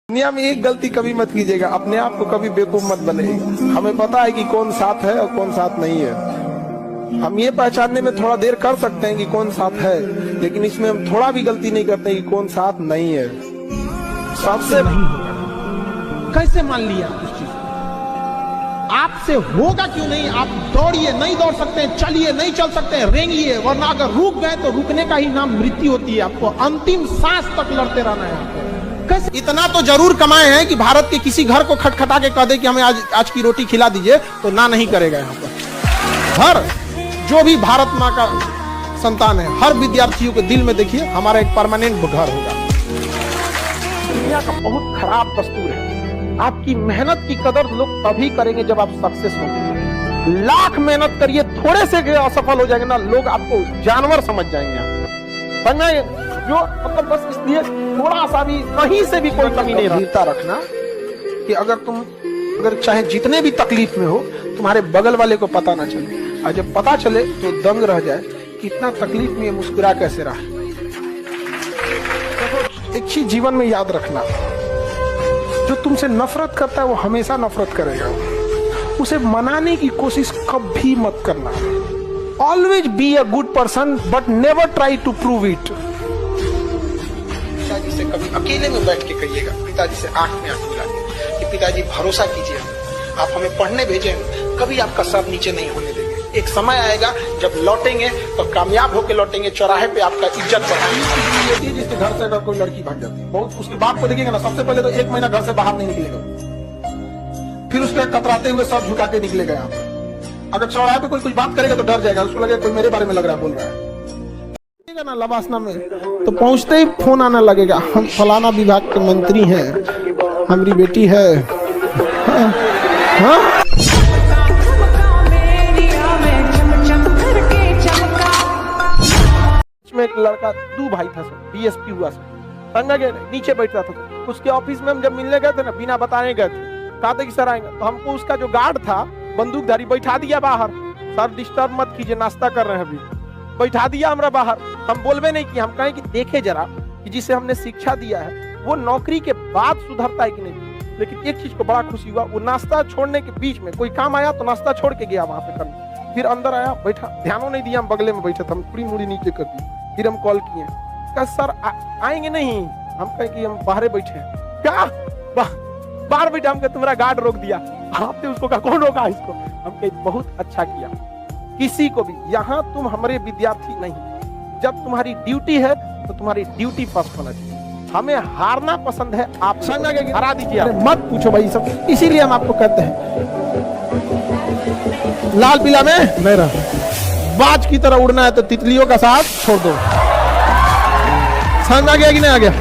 दुनिया में एक गलती कभी मत कीजिएगा, अपने आप को कभी बेवकूफ मत बनाइएगा। हमें पता है कि कौन साथ है और कौन साथ नहीं है। हम ये पहचानने में थोड़ा देर कर सकते हैं कि कौन साथ है, लेकिन इसमें हम थोड़ा भी गलती नहीं करते कि कौन साथ नहीं है। सबसे नहीं होगा। कैसे मान लिया उस चीज? आपसे होगा क्यों नहीं? आप दौड़िए, नहीं दौड़ सकते हैं, चलिए, नहीं चल सकते हैं, रेंगिए, वरना अगर रुक गए तो रुकने का ही नाम मृत्यु होती है। आपको अंतिम सांस तक लड़ते रहना है आपको। कैसे? इतना तो जरूर कमाए हैं कि भारत के किसी घर को खटखटा के कह दे कि हमें आज की रोटी खिला दीजिए, तो ना नहीं करेगा। यहाँ पर हर जो भी भारत माँ का संतान है, हर विद्यार्थियों के दिल में देखिए हमारा एक परमानेंट घर होगा। दुनिया का बहुत खराब दस्तूर है। आपकी मेहनत की कदर लोग तभी करेंगे जब आप सक्सेस होंगे। लाख मेहनत करिए, थोड़े से असफल हो जाएंगे ना, लोग आपको जानवर समझ जाएंगे। समझ जो मतलब बस इसलिए थोड़ा सा भी कहीं से भी कोई कमी नहीं रहता रखना कि अगर चाहे जितने भी तकलीफ में हो, तुम्हारे बगल वाले को पता ना चले, और जब पता चले तो दंग रह जाए कि इतना तकलीफ में मुस्कुरा कैसे रहा। एक चीज जीवन में याद रखना, जो तुमसे नफरत करता है वो हमेशा नफरत करेगा। उसे मनाने की कोशिश कभी मत करना। Always be a good person but never try to prove it. पिताजी से कभी अकेले में बैठ के कहिएगा, पिताजी से आंख में आंख मिला के कि पिताजी भरोसा कीजिए, आप हमें पढ़ने भेजे, कभी आपका सर नीचे नहीं होने देंगे। एक समय आएगा जब लौटेंगे तो कामयाब होकर लौटेंगे, चौराहे पे आपका इज्जत बढ़ाएंगे। जिसके घर से अगर कोई लड़की भाग जाती है, बहुत उसके बाप को देखिएगा ना, सबसे पहले तो 1 महीना घर से बाहर नहीं निकलेगा, फिर उसके कतराते हुए सब झुका के निकलेगा। यहाँ पे अगर चौराहे पे कोई कुछ बात करेगा तो डर जाएगा, उसको लगेगा कोई मेरे बारे में लग रहा है, बोल रहा है ना लबासना में, तो पहुंचते ही फोन आने लगेगा, हम फलाना विभाग के मंत्री हैं, हमारी बेटी है। हाँ? में एक लड़का 2 भाई था, बीएसपी हुआ सर, समझा गया, नीचे बैठ रहा था। उसके ऑफिस में हम जब मिलने गए थे ना, बिना बताने गए थे, कहते कि सर आएंगे, तो हमको उसका जो गार्ड था बंदूकधारी बैठा दिया बाहर। सर डिस्टर्ब मत कीजिए, नाश्ता कर रहे हैं, अभी बैठा दिया हमरा बाहर। हम बोलवे नहीं कि हम कहें कि देखे जरा कि जिसे हमने शिक्षा दिया है वो नौकरी के बाद सुधरता है कि नहीं। लेकिन एक चीज को बड़ा खुशी हुआ, वो नाश्ता छोड़ने के बीच में कोई काम आया तो नाश्ता छोड़ के गया वहां पे करने, फिर अंदर आया, बैठा, ध्यान नहीं दिया, हम बगले में बैठे थे, हम पूरी मुड़ी नीचे कर दी। फिर हम कॉल किए, कहा सर आएंगे नहीं? हम कहे कि हम बाहर बैठे हैं। क्या बाहर बैठे? हम कहे तुम्हारा गार्ड रोक दिया। आपने उसको कहा कौन रोका इसको? हम कहे बहुत अच्छा किया। किसी को भी, यहाँ तुम हमारे विद्यार्थी नहीं, जब तुम्हारी ड्यूटी है तो तुम्हारी ड्यूटी फर्स्ट होना चाहिए। हमें हारना पसंद है, आप हरा दीजिए, मत पूछो भाई सब। इसीलिए हम आपको कहते हैं लाल पीला में नहीं रहा, बाज की तरह उड़ना है तो तितलियों का साथ छोड़ दो। समझ आ गया कि नहीं आ गया?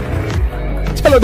चलो